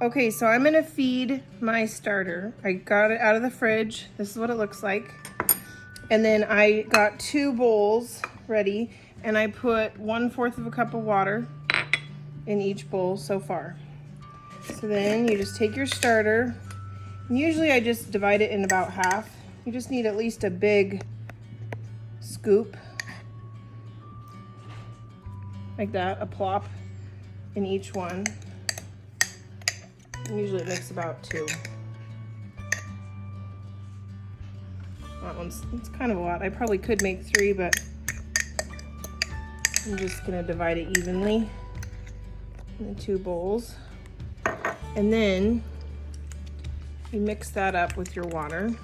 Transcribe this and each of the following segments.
Okay, so I'm gonna feed my starter. I got it out of the fridge. This is what it looks like. And then I got 2 bowls ready, and I put 1/4 of a cup of water in each bowl so far. So then you just take your starter, and usually I just divide it in about half. You just need at least a big scoop, like that, a plop in each one. And usually it makes about 2. That it's kind of a lot. I probably could make 3, but I'm just gonna divide it evenly in the 2 bowls. And then you mix that up with your water.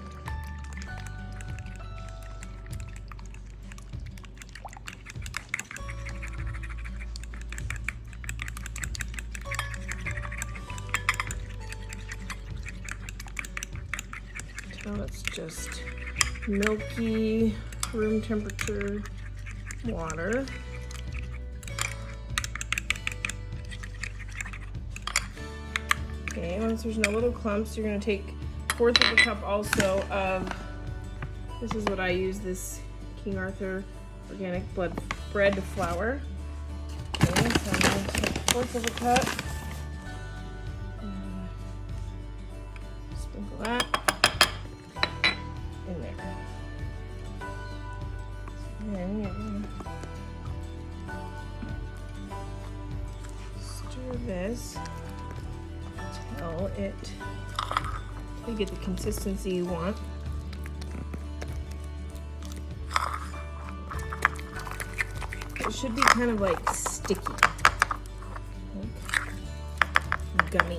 Until it's just milky, room temperature water. Okay, once there's no little clumps, you're gonna take 1/4 of a cup also of, this is what I use, this King Arthur organic bread flour. Okay, so I'm gonna take 1/4 of a cup. Sprinkle that in there. And then you're gonna stir this until you get the consistency you want. It should be kind of like sticky, like gummy.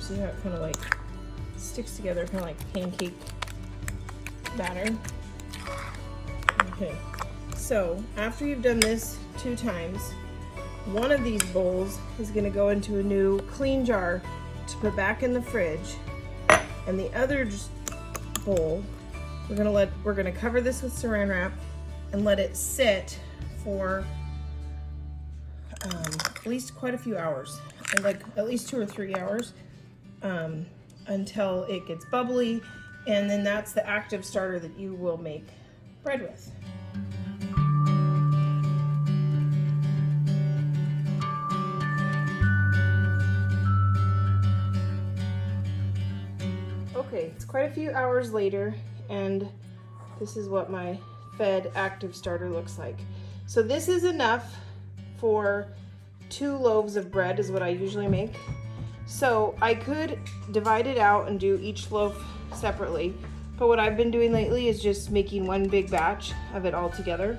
See how it kind of like sticks together, kind of like pancake batter. Okay, so after you've done this 2 times, one of these bowls is going to go into a new clean jar to put back in the fridge, and the other bowl we're going to cover this with saran wrap and let it sit for at least quite a few hours, like at least 2 or 3 hours. Until it gets bubbly, and then that's the active starter that you will make bread with. Okay, it's quite a few hours later, and this is what my fed active starter looks like. So this is enough for 2 loaves of bread is what I usually make. So I could divide it out and do each loaf separately, but what I've been doing lately is just making one big batch of it all together.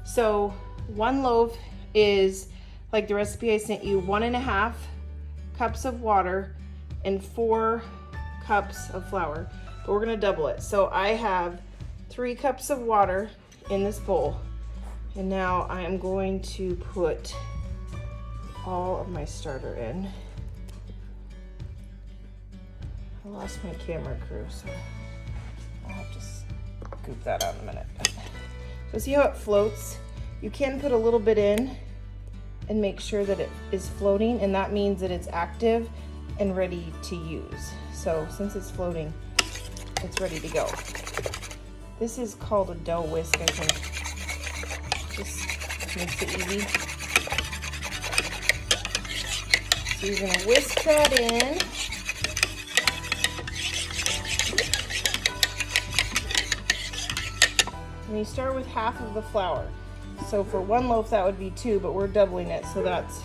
So 1 loaf is, like the recipe I sent you, 1.5 cups of water and 4 cups of flour, but we're gonna double it. So I have 3 cups of water in this bowl, and now I am going to put all of my starter in. I lost my camera crew, so I'll have to scoop that out in a minute. So see how it floats? You can put a little bit in and make sure that it is floating, and that means that it's active and ready to use. So since it's floating, it's ready to go. This is called a dough whisk, I think. Just makes it easy. So you're gonna whisk that in. And you start with half of the flour. So for 1 loaf that would be 2, but we're doubling it, so that's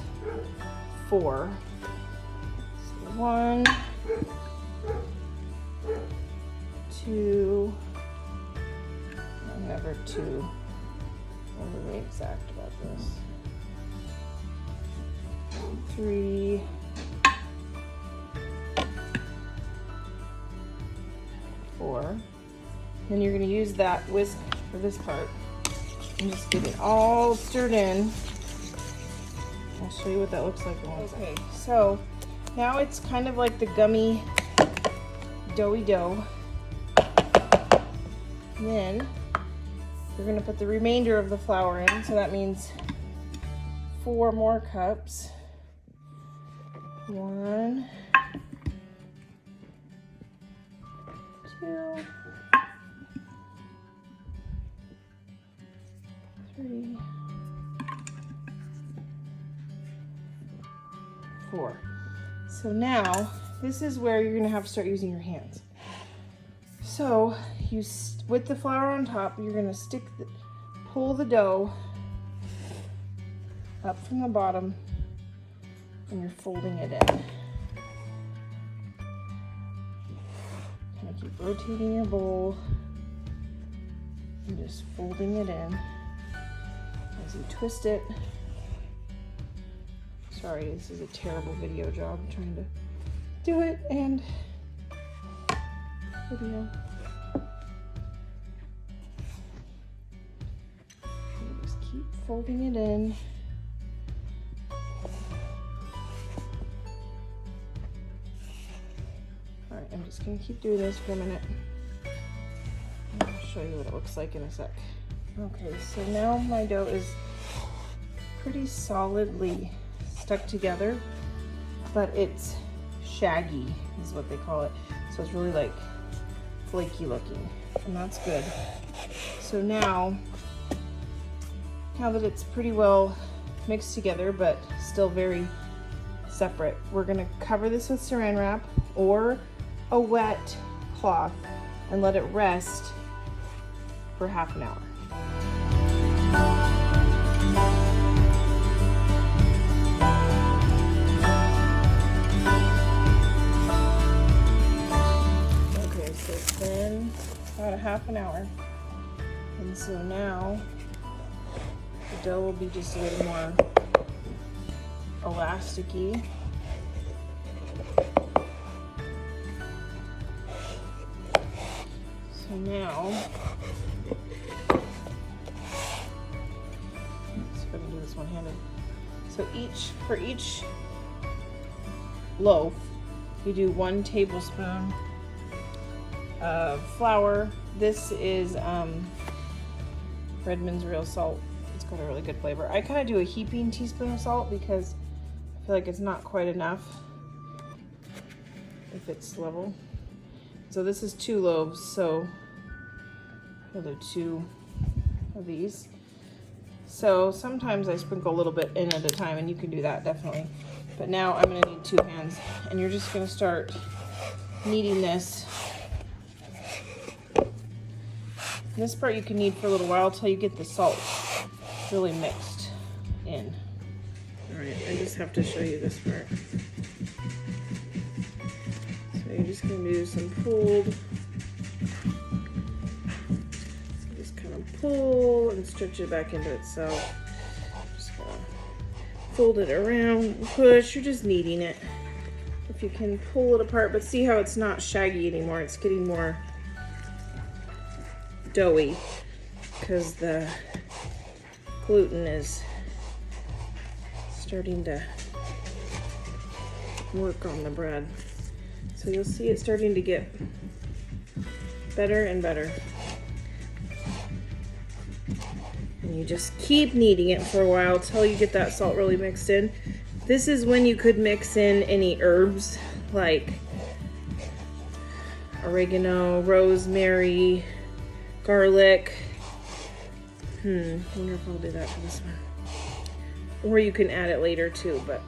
4. So 1, 2, I'm never too overly exact about this. 3, 4. Then you're going to use that whisk for this part and just get it all stirred in. I'll show you what that looks like in 1 second. Okay, so now it's kind of like the gummy doughy dough. Then we're going to put the remainder of the flour in, so that means 4 more cups. 1, 2, 3, 4. So now this is where you're gonna have to start using your hands. So you, with the flour on top, you're gonna pull the dough up from the bottom, and you're folding it in. Kind of keep rotating your bowl and just folding it in as you twist it. Sorry, this is a terrible video job. I'm trying to do it and video. You just keep folding it in. Alright, I'm just going to keep doing this for a minute. I'll show you what it looks like in a sec. Okay, so now my dough is pretty solidly stuck together, but it's shaggy is what they call it. So it's really like flaky looking, and that's good. So now that it's pretty well mixed together, but still very separate, we're gonna cover this with saran wrap or a wet cloth and let it rest for half an hour. Then about a half an hour, and so now the dough will be just a little more elasticy. So now, let's see if I can do this one-handed. So for each loaf, you do 1 tablespoon of flour. This is Redmond's real salt. It's got a really good flavor. I kind of do a heaping teaspoon of salt because I feel like it's not quite enough if it's level. So this is 2 loaves, so another 2 of these. So sometimes I sprinkle a little bit in at a time, and you can do that definitely. But now I'm gonna need 2 hands, and you're just gonna start kneading this. This part you can knead for a little while till you get the salt really mixed in. All right, I just have to show you this part. So you're just gonna do some pulled. So just kind of pull and stretch it back into itself. Just gonna fold it around and push. You're just kneading it. If you can pull it apart, but see how it's not shaggy anymore. It's getting more doughy because the gluten is starting to work on the bread. So you'll see it starting to get better and better. And you just keep kneading it for a while till you get that salt really mixed in. This is when you could mix in any herbs like oregano, rosemary, garlic. I wonder if I'll do that for this one. Or you can add it later too, but.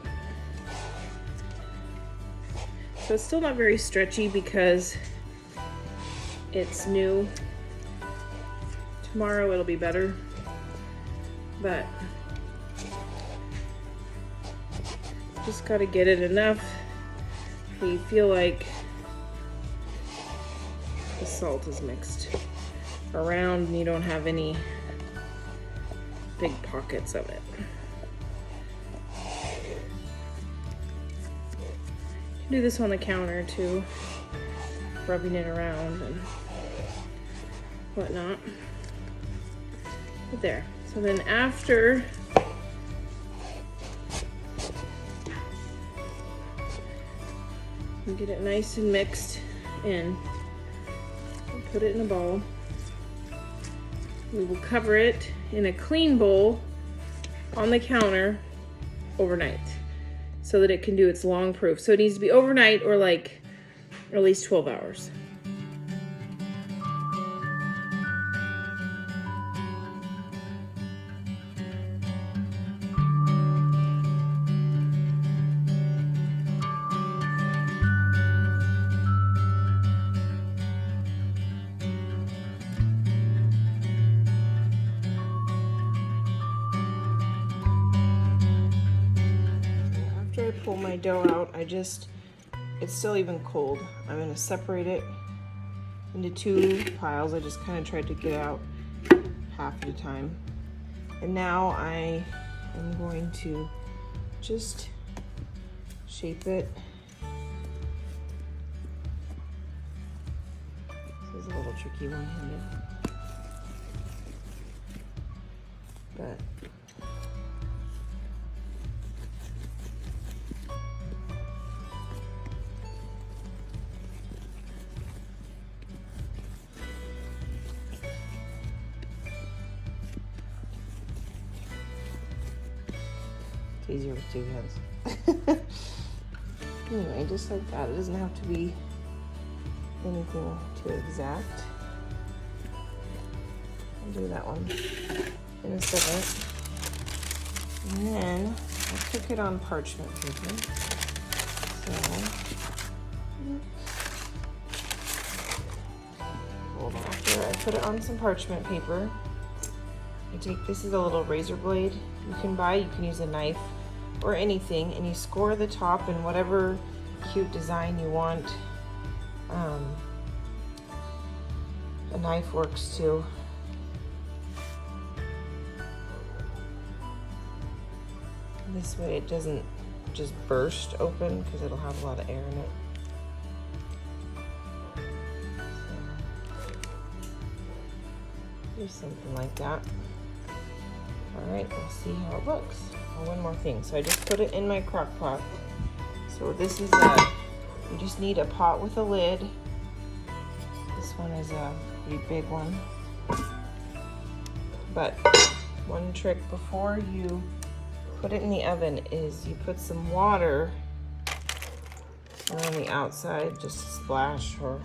So it's still not very stretchy because it's new. Tomorrow it'll be better, but just gotta get it enough so you feel like the salt is mixed around and you don't have any big pockets of it. You can do this on the counter too, rubbing it around and whatnot. But there. So then after you get it nice and mixed in, put it in a bowl. We will cover it in a clean bowl on the counter overnight so that it can do its long proof. So it needs to be overnight or like at least 12 hours. After I pull my dough out, it's still even cold. I'm gonna separate it into 2 piles. I just kind of tried to get out half at a time. And now I am going to just shape it. This is a little tricky one-handed, but easier with 2 hands. Anyway, just like that. It doesn't have to be anything too exact. I'll do that one in a second. And then I'll cook it on parchment paper. So, hold on. After I put it on some parchment paper, this is a little razor blade you can buy. You can use a knife or anything, and you score the top in whatever cute design you want. A knife works too. This way it doesn't just burst open because it'll have a lot of air in it. So, do something like that. All right, let's see how it looks. Oh, one more thing. So I just put it in my crock pot. So this is you just need a pot with a lid. This one is a pretty big one. But one trick before you put it in the oven is you put some water around the outside, just a splash or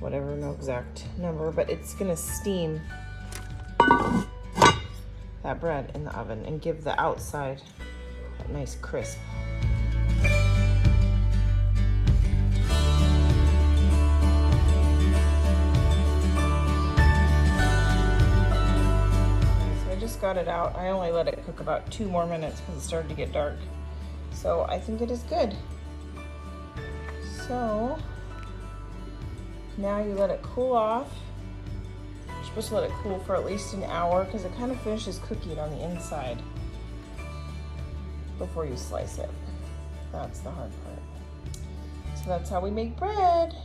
whatever, no exact number, but it's gonna steam that bread in the oven and give the outside that nice crisp. So I just got it out. I only let it cook about 2 more minutes because it started to get dark. So I think it is good. So now you let it cool off. You're supposed to let it cool for at least an hour because it kind of finishes cooking on the inside before you slice it. That's the hard part. So that's how we make bread.